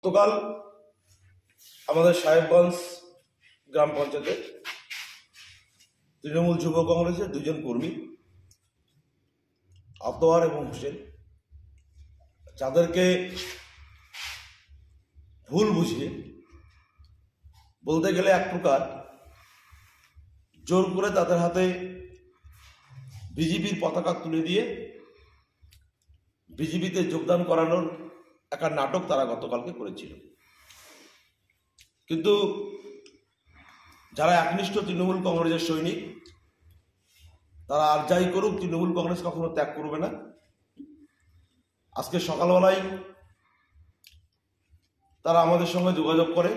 গতকাল আমাদের সাহেবগঞ্জ গ্রাম পঞ্চায়েতে তৃণমূল যুব কংগ্রেসের দুজন কর্মী আতোয়ার এবং হোসেন, যাদেরকে ভুল বুঝিয়ে বলতে গেলে এক প্রকার জোর করে তাদের হাতে বিজেপির পতাকা তুলে দিয়ে বিজেপিতে যোগদান করানোর একটা নাটক তারা গতকালকে করেছিল। কিন্তু যারা একনিষ্ঠ তৃণমূল কংগ্রেসের সৈনিক, তারা আর যাই করুক, তৃণমূল কংগ্রেস কখনো ত্যাগ করবে না। আজকে সকালবেলায় তারা আমাদের সঙ্গে যোগাযোগ করে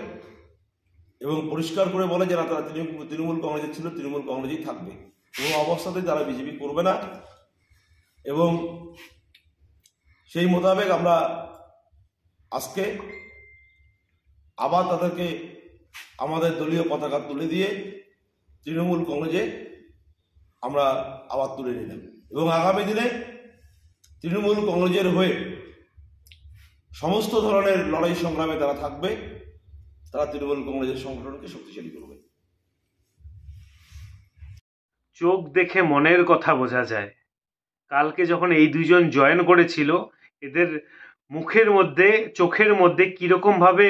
এবং পরিষ্কার করে বলে যে না, তারা তৃণমূল কংগ্রেসে ছিল, তৃণমূল কংগ্রেসেই থাকবে, কোনো অবস্থাতেই তারা বিজেপি করবে না। এবং সেই মোতাবেক আমরা আজকে আবার তাদেরকে আমাদের দলীয় পতাকা তুলে দিয়ে তৃণমূল কংগ্রেসে আমরা আবার তুলে নিলাম এবং আগামী দিনে তৃণমূল কংগ্রেসের হয়ে সমস্ত ধরনের লড়াই সংগ্রামে তারা থাকবে। তারা তৃণমূল কংগ্রেসের সংগঠনকে শক্তিশালী করবে। চোখ দেখে মনের কথা বোঝা যায়। কালকে যখন এই দুইজন জয়েন করেছিল, এদের মুখের মধ্যে, চোখের মধ্যে কিরকম ভাবে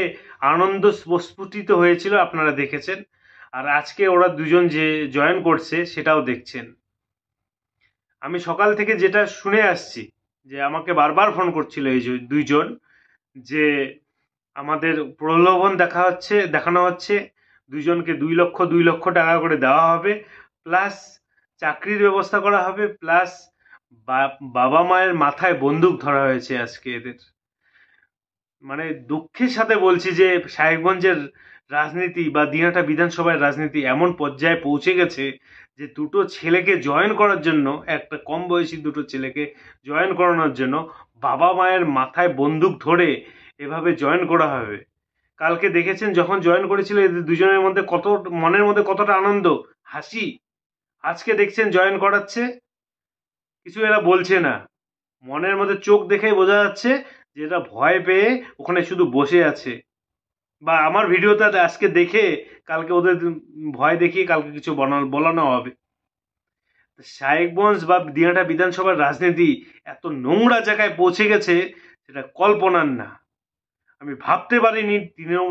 আনন্দ স্ফুটিত হয়েছিল আপনারা দেখেছেন। আর আজকে ওরা দুজন যে জয়েন করছে সেটাও দেখছেন। আমি সকাল থেকে যেটা শুনে আসছি, যে আমাকে বারবার ফোন করছিল এই দুইজন, যে আমাদের প্রলোভন দেখানো হচ্ছে, দুইজনকে 2 লক্ষ টাকা করে দেওয়া হবে, প্লাস চাকরির ব্যবস্থা করা হবে, প্লাস বাবা মায়ের মাথায় বন্দুক ধরা হয়েছে আজকে এদের। মানে দুঃখের সাথে বলছি যে সাহেবগঞ্জের রাজনীতি বা দিনাটা বিধানসভার রাজনীতি এমন পর্যায়ে পৌঁছে গেছে যে দুটো ছেলেকে জয়েন করার জন্য, একটা কম বয়সী দুটো ছেলেকে জয়েন করানোর জন্য বাবা মায়ের মাথায় বন্দুক ধরে এভাবে জয়েন করা হবে। কালকে দেখেছেন যখন জয়েন করেছিল এদের দুজনের মধ্যে মনের মধ্যে কতটা আনন্দ, হাসি। আজকে দেখছেন জয়েন করাচ্ছে, কিছু এরা বলছে না। মনের মধ্যে চোখ দেখেই বোঝা যাচ্ছে যে এরা ভয় পেয়ে ওখানে শুধু বসে আছে। বা আমার ভিডিওটা আজকে দেখে কালকে ওদের ভয় দেখিয়ে কালকে কিছু বলানো হবে। সাহেবগঞ্জ বা দিনাটা বিধানসভার রাজনীতি এত নোংরা জায়গায় পৌঁছে গেছে সেটা কল্পনার না। আমি ভাবতে পারিনি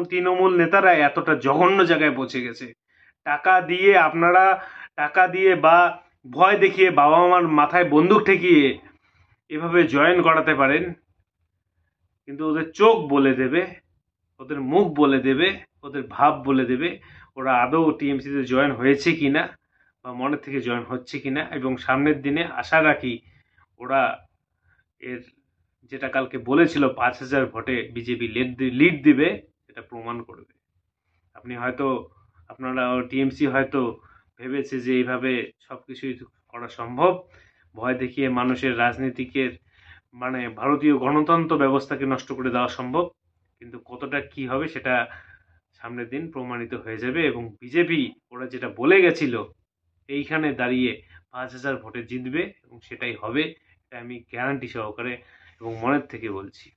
তৃণমূল নেতারা এতটা জঘন্য জায়গায় পৌঁছে গেছে। টাকা দিয়ে বা ভয় দেখিয়ে বাবা মার মাথায় বন্দুক ঠেকিয়ে এভাবে জয়েন করাতে পারেন। কিন্তু ওদের চোখ বলে দেবে, ওদের মুখ বলে দেবে, ওদের ভাব বলে দেবে ওরা আদৌ টিএমসিতে জয়েন হয়েছে কিনা বা মনের থেকে জয়েন হচ্ছে কিনা। এবং সামনের দিনে আশা রাখি ওরা এর যেটা কালকে বলেছিল 5,000 ভোটে বিজেপি লিড দিবে, সেটা প্রমাণ করবে। আপনারা টিএমসি হয়তো ভেবেছে যে এইভাবে সবকিছুই করা সম্ভব, ভয় দেখিয়ে মানুষের রাজনীতিকে, মানে ভারতীয় গণতন্ত্র ব্যবস্থাকে নষ্ট করে দেওয়া সম্ভব। কিন্তু কতটা কি হবে সেটা সামনের দিন প্রমাণিত হয়ে যাবে। এবং বিজেপি ওরা যেটা বলে গেছিল এইখানে দাঁড়িয়ে 5,000 ভোটে জিতবে এবং সেটাই হবে, এটা আমি গ্যারান্টি সহকারে এবং মনের থেকে বলছি।